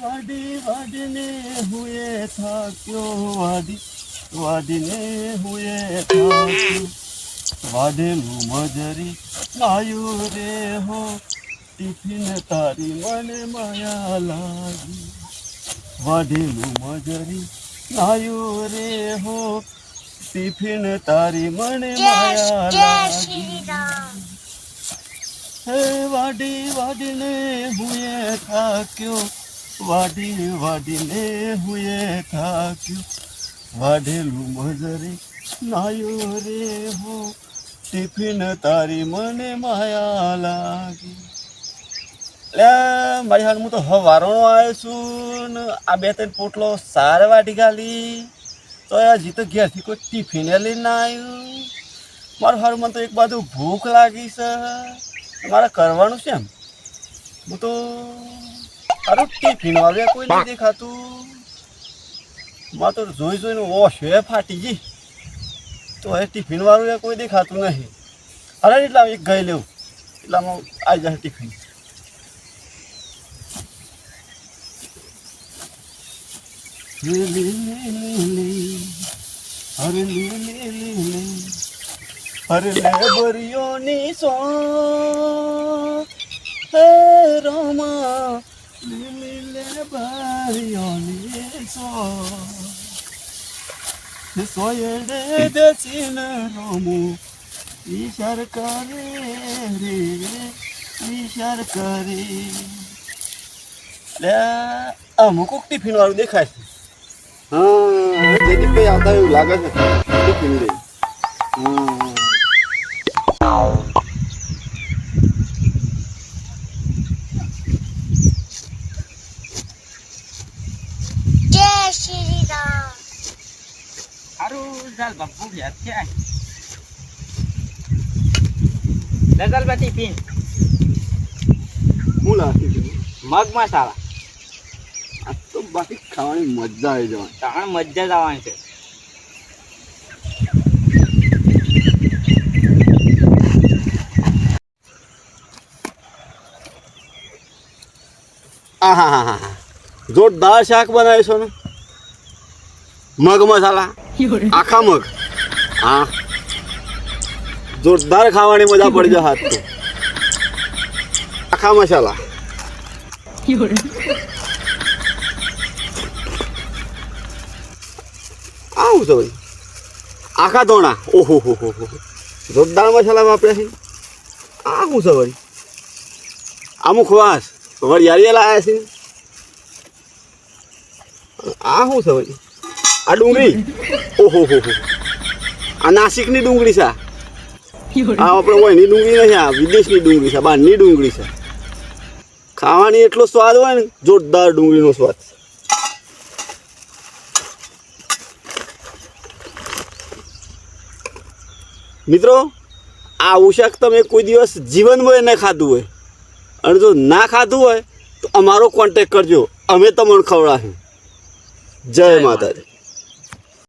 વાડી વાડીને હુએ થાક્યો વાડી વાડીને હુએ થાક્યો વાઢેલું મજરી આયુ રે હો ટિફિન તારી મને માયા લાગી વાઢેલું મજરી આયુ રે હો ટિફિન તારી મને માયા લાગી હે વાડી વાડીને હુએ થાક્યો વાડી વાડીને હુએ થાક્યો વાઢેલું મજરી નાયો રે હો ટિફિન તારી મને માયા લાગી લે મારી હાલ હું તો હવારોનો આવ્યો છું ને આ બે ત્રણ પોટલો સાર વાટી ગાલી તો હજી તો ઘેરથી કોઈ ટિફિને લઈને ના આવ્યું મારું હારું મને તો એક બાજુ ભૂખ લાગી છે મારે કરવાનું છે એમ હું તો સારું ટિફિન વાળું કોઈ નહીં દેખાતું મારે તો જોઈ જોઈને ઓછે ફાટી ગઈ તો હવે ટિફિન વાળું કોઈ દેખાતું નહીં અરે એટલા એક ગઈ લેવું એટલામાં આવી જશે ટિફિન અરે લે બરિયોની સો હે રોમા લે બરિયોની સો સોયડે દેસીન રોમુ ઈશાર કરે રે ઈશાર કરે લે અમુક ટિફિન વાળું દેખાય છે હા જેથી કઈ આવતા એવું લાગે છે ટિફિન લઈ જય શ્રી રામ હારું ચાલ બાપુ યાદ છે લગાલ બાટી પીન હું લાગી મગ મસાલા આ તો બાકી ખાવાની મજા આવી જવાની તાણ મજા જ આવવાની છે આહા જોરદાર શાક બનાવ્યું છો ને મગ મસાલા આખા મગ હા જોરદાર ખાવાની મજા પડી જાય હાથ તો આખા મસાલા આવું તો ભાઈ આખા ધોણા ઓહો હો હો જોરદાર મસાલા વાપર્યા છે આ શું છે વળી અમુક વાસ વરિયાળી લાયા છે આ શું છે વળી આ ડુંગળી ઓહો હો હો આ નાસિકની ડુંગળી છે આ આપણે ઓયની ડુંગળી નથી આ વિદેશની ડુંગળી છે બહારની ડુંગળી છે ખાવાની એટલો સ્વાદ હોય ને જોરદાર ડુંગળીનો સ્વાદ મિત્રો આવું શાક તમે કોઈ દિવસ જીવનમાં ન ખાધું હોય અને જો ના ખાધું હોય તો અમારો કોન્ટેક્ટ કરજો અમે તમને ખવડાવીશું જય માતાજી